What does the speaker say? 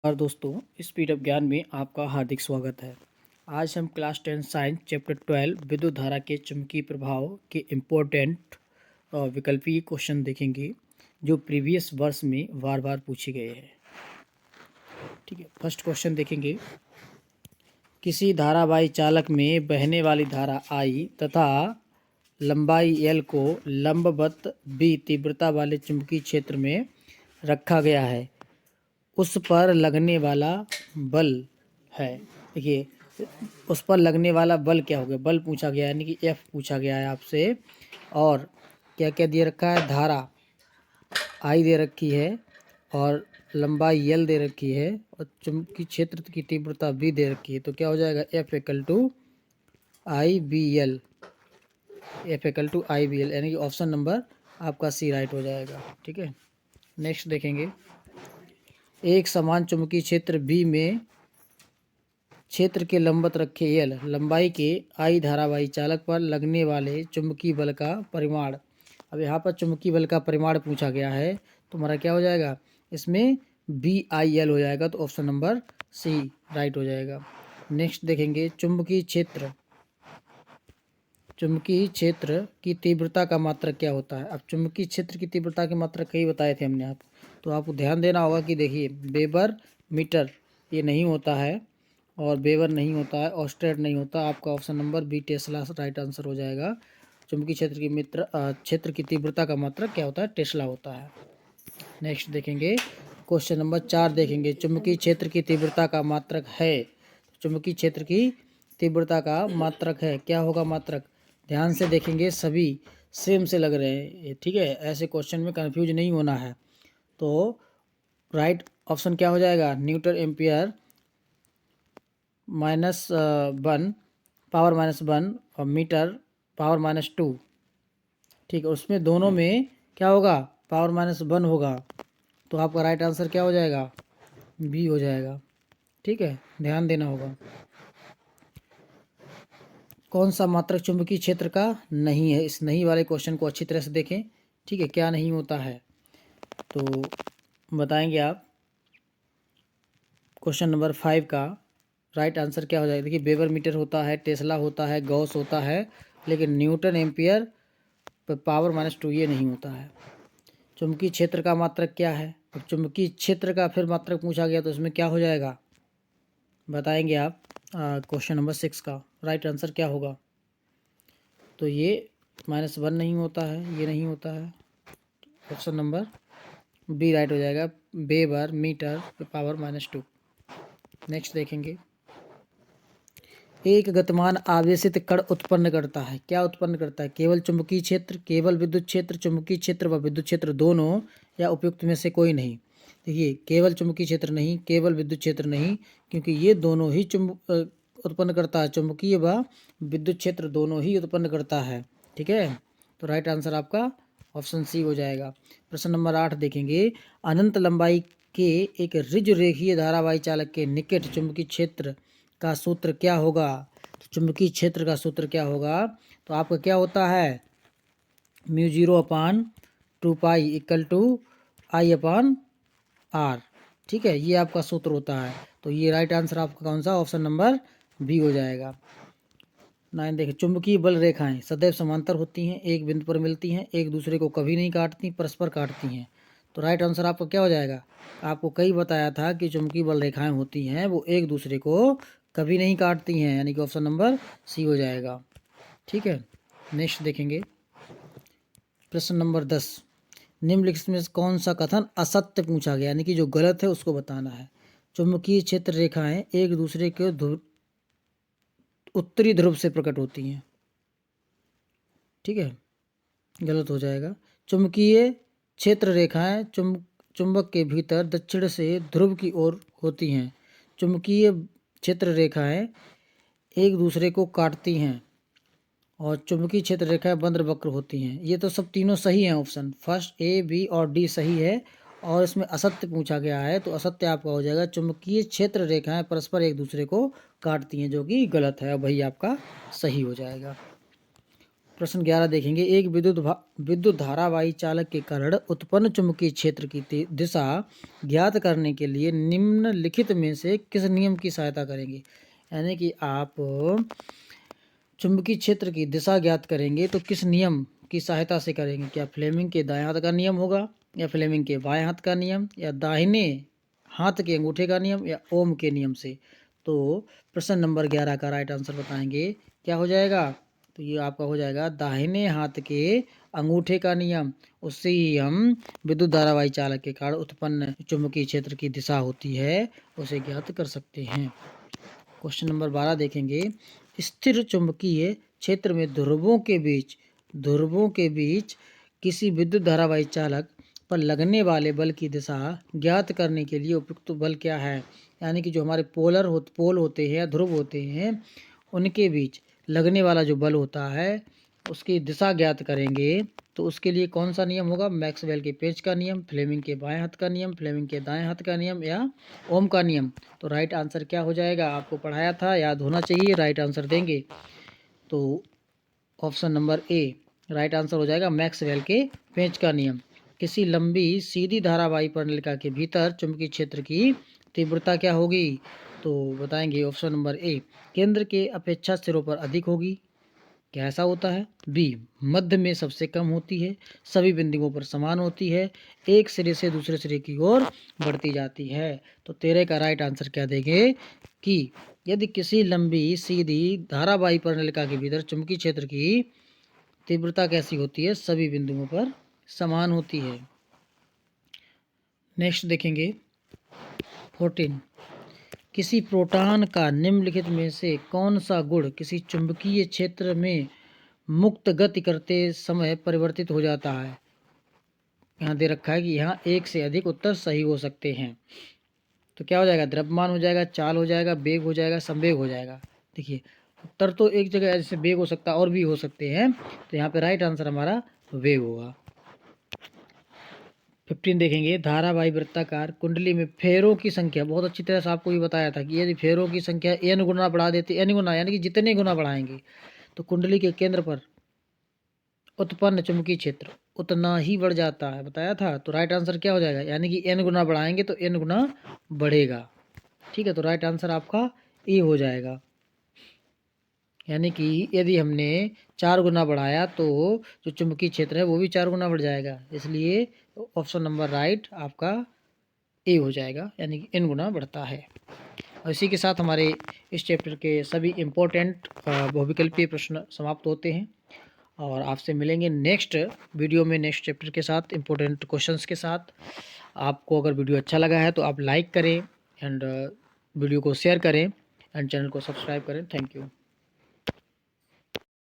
और दोस्तों, speed up ज्ञान में आपका हार्दिक स्वागत है। आज हम क्लास 10 साइंस चैप्टर 12 विद्युत धारा के चुंबकीय प्रभाव के इम्पोर्टेंट विकल्पीय क्वेश्चन देखेंगे जो प्रीवियस वर्ष में बार बार पूछे गए हैं। ठीक है, फर्स्ट क्वेश्चन देखेंगे। किसी धारावाही चालक में बहने वाली धारा I तथा लंबाई L को लंबवत B तीव्रता वाले चुंबकीय क्षेत्र में रखा गया है। उस पर लगने वाला बल है। देखिए, उस पर लगने वाला बल क्या हो गया, बल पूछा गया यानी कि F पूछा गया है आपसे। और क्या क्या दे रखा है, धारा I दे रखी है और लंबाई L दे रखी है और चुंबकीय क्षेत्र की तीव्रता B दे रखी है। तो क्या हो जाएगा, F equal to I B L, F equal to I B L, यानी कि ऑप्शन नंबर आपका सी राइट हो जाएगा। ठीक है, नेक्स्ट देखेंगे। एक समान चुंबकीय क्षेत्र B में क्षेत्र के लंबवत रखे L लंबाई के I धारावाही चालक पर लगने वाले चुंबकीय बल का परिमाण। अब यहाँ पर चुंबकीय बल का परिमाण पूछा गया है तो हमारा क्या हो जाएगा, इसमें BIL हो जाएगा। तो ऑप्शन नंबर सी राइट हो जाएगा। नेक्स्ट देखेंगे, चुंबकीय क्षेत्र की तीव्रता का मात्रक क्या होता है। अब चुंबकीय क्षेत्र की तीव्रता के मात्रक कई बताए थे हमने तो आपको ध्यान देना होगा कि देखिए, वेबर मीटर ये नहीं होता है और वेबर नहीं होता है, ऑस्टेड नहीं होता। आपका option number B tesla right answer हो जाएगा। चुंबकीय क्षेत्र की तीव्रता का मात्रक क्या होता है, टेस्ला होता है। नेक्स्ट देखेंगे, क्वेश्चन नंबर 4 देखेंगे। चुंबकीय क्षेत्र की तीव्रता का मात्रक है, चुंबकीय क्षेत्र की तीव्रता का मात्रक है, क्या होगा मात्रक, ध्यान से देखेंगे, सभी सेम से लग रहे हैं। ठीक है, ऐसे क्वेश्चन में कंफ्यूज नहीं होना है। तो राइट ऑप्शन क्या हो जाएगा, न्यूटन एम्पियर -1 पावर -1 और मीटर पावर -2। ठीक है, उसमें दोनों में क्या होगा, पावर -1 होगा। तो आपका राइट आंसर क्या हो जाएगा, बी हो जाएगा। ठीक है, ध्यान देना होगा। कौन सा मात्रक चुंबकीय क्षेत्र का नहीं है, इस नहीं वाले क्वेश्चन को अच्छी तरह से देखें। ठीक है, क्या नहीं होता है तो बताएंगे आप। क्वेश्चन नंबर 5 का राइट आंसर क्या हो जाएगा। देखिए, वेबर मीटर होता है, टेस्ला होता है, गॉस होता है, लेकिन न्यूटन एम्पियर पावर -2 ये नहीं होता है। चुंबकीय क्षेत्र का मात्रक क्या है, अब चुंबकीय क्षेत्र का फिर मात्रक पूछा गया तो इसमें क्या हो जाएगा, बताएंगे आप। क्वेश्चन नंबर 6 का राइट आंसर क्या होगा। तो ये -1 नहीं होता है, ये नहीं होता है। ऑप्शन नंबर बी राइट हो जाएगा, वेबर मीटर पावर -2। नेक्स्ट देखेंगे, एक गतिमान आवेशित कण उत्पन्न करता है, क्या उत्पन्न करता है, केवल चुंबकीय क्षेत्र, केवल विद्युत क्षेत्र, चुंबकीय क्षेत्र व विद्युत क्षेत्र दोनों, या उपयुक्त में से कोई नहीं। देखिए, केवल चुंबकीय क्षेत्र नहीं, केवल विद्युत क्षेत्र नहीं, क्योंकि ये दोनों ही उत्पन्न करता है, चुंबकीय व विद्युत क्षेत्र दोनों ही उत्पन्न करता है। ठीक है, तो राइट आंसर आपका ऑप्शन सी हो जाएगा। प्रश्न नंबर 8 देखेंगे, अनंत लंबाई के एक ऋजु रेखीय धारावाही चालक के निकट चुंबकीय क्षेत्र का सूत्र क्या होगा। तो चुंबकीय क्षेत्र का सूत्र क्या होगा, तो आपका क्या होता है, μ0/2π = I/R। ठीक है, ये आपका सूत्र होता है। तो ये राइट आंसर आपका कौन सा, ऑप्शन नंबर बी हो जाएगा। 9 देखिए, चुंबकीय बल रेखाएं सदैव समांतर होती हैं, एक बिंदु पर मिलती हैं, एक दूसरे को कभी नहीं काटती, परस्पर काटती हैं। तो राइट आंसर आपका क्या हो जाएगा, आपको कई बताया था कि चुंबकीय बल रेखाएं होती हैं वो एक दूसरे को कभी नहीं काटती हैं, यानी कि ऑप्शन नंबर सी हो जाएगा। ठीक है, नेक्स्ट देखेंगे। प्रश्न नंबर 10, निम्नलिखित में कौन सा कथन असत्य पूछा गया, यानी कि जो गलत है उसको बताना है। चुंबकीय क्षेत्र रेखाएं एक दूसरे के उत्तरी ध्रुव से प्रकट होती हैं। ठीक है, गलत हो जाएगा। चुंबकीय क्षेत्र रेखाएं चुंबक के भीतर दक्षिण से ध्रुव की ओर होती हैं। चुंबकीय क्षेत्र रेखाएं एक दूसरे को काटती हैं और चुंबकीय क्षेत्र रेखाएं बंद वक्र होती हैं। ये तो सब तीनों सही हैं, ऑप्शन फर्स्ट ए बी और डी सही है। और इसमें असत्य पूछा गया है तो असत्य आपका हो जाएगा, चुंबकीय क्षेत्र रेखाएं परस्पर एक दूसरे को काटती हैं, जो कि गलत है, वही आपका सही हो जाएगा। प्रश्न 11 देखेंगे। एक विद्युत धारावाही चालक के कारण उत्पन्न चुंबकीय क्षेत्र की दिशा ज्ञात करने के लिए निम्नलिखित में से किस नियम की सहायता करेंगे। यानी कि आप चुंबकीय क्षेत्र की दिशा ज्ञात करेंगे तो किस नियम की सहायता से करेंगे। क्या फ्लेमिंग के दाएं हाथ का नियम होगा, या फ्लेमिंग के बाएं हाथ का नियम, या दाहिने हाथ के अंगूठे का नियम, या ओम के नियम से। तो प्रश्न नंबर 11 का राइट आंसर बताएंगे क्या हो जाएगा। तो ये आपका हो जाएगा दाहिने हाथ के अंगूठे का नियम। उससे ही हम विद्युत धारावाही चालक के कारण उत्पन्न चुंबकीय क्षेत्र की दिशा होती है उसे ज्ञात कर सकते हैं। क्वेश्चन नंबर 12 देखेंगे। स्थिर चुंबकीय क्षेत्र में ध्रुवों के बीच किसी विद्युत धारावाही चालक पर लगने वाले बल की दिशा ज्ञात करने के लिए उपयुक्त बल क्या है। यानी कि जो हमारे पोल होते हैं या ध्रुव होते हैं उनके बीच लगने वाला जो बल होता है उसकी दिशा ज्ञात करेंगे। तो उसके लिए कौन सा नियम होगा। मैक्सवेल के पेंच का नियम, फ्लेमिंग के बाएं हाथ का नियम, फ्लेमिंग के दाएं हाथ का नियम, या ओम का नियम। तो राइट आंसर क्या हो जाएगा। आपको पढ़ाया था, याद होना चाहिए, राइट आंसर देंगे तो option number A right answer हो जाएगा, मैक्सवेल के पेंच का नियम। किसी लंबी सीधी धारावाही परिनलिका के भीतर चुंबकीय क्षेत्र की तीव्रता क्या होगी। तो बताएंगे ऑप्शन नंबर ए, केंद्र के अपेक्षा सिरों पर अधिक होगी। क्या ऐसा होता है। बी, मध्य में सबसे कम होती है, सभी बिंदुओं पर समान होती है, एक सिरे से दूसरे सिरे की ओर बढ़ती जाती है। तो 13 का राइट आंसर क्या देंगे कि यदि किसी लंबी सीधी धारावाही परिनलिका के भीतर चुंबकीय क्षेत्र की तीव्रता कैसी होती है, सभी बिंदुओं पर समान होती है। नेक्स्ट देखेंगे 14। किसी प्रोटॉन का निम्नलिखित में से कौन सा गुण किसी चुंबकीय क्षेत्र में मुक्त गति करते समय परिवर्तित हो जाता है। यहाँ दे रखा है कि यहाँ एक से अधिक उत्तर सही हो सकते हैं। तो क्या हो जाएगा, द्रव्यमान हो जाएगा, चाल हो जाएगा, वेग हो जाएगा, संवेग हो जाएगा। देखिए उत्तर तो एक जगह जैसे वेग हो सकता है और भी हो सकते हैं, तो यहाँ पे राइट आंसर हमारा वेग होगा। 15 देखेंगे। धारावाही वृत्ताकार कुंडली में फेरों की संख्या, बहुत अच्छी तरह से आपको भी बताया था कि यदि फेरों की संख्या n गुना बढ़ा देते, n गुना यानी कि जितने गुना बढ़ाएंगे तो कुंडली के केंद्र पर उत्पन्न चुंबकीय क्षेत्र उतना ही बढ़ जाता है, बताया था। तो राइट आंसर क्या हो जाएगा, यानी कि n गुना बढ़ाएंगे तो n गुना बढ़ेगा। ठीक है, तो राइट आंसर आपका ए हो जाएगा। यानी कि यदि हमने 4 गुना बढ़ाया तो जो चुंबकीय क्षेत्र है वो भी 4 गुना बढ़ जाएगा, इसलिए ऑप्शन नंबर राइट आपका ए हो जाएगा, यानी कि n गुना बढ़ता है। और इसी के साथ हमारे इस चैप्टर के सभी इम्पोर्टेंट बहुविकल्पीय प्रश्न समाप्त होते हैं और आपसे मिलेंगे नेक्स्ट वीडियो में नेक्स्ट चैप्टर के साथ, इम्पोर्टेंट क्वेश्चंस के साथ। आपको अगर वीडियो अच्छा लगा है तो आप लाइक करें एंड वीडियो को शेयर करें एंड चैनल को सब्सक्राइब करें। Thank you.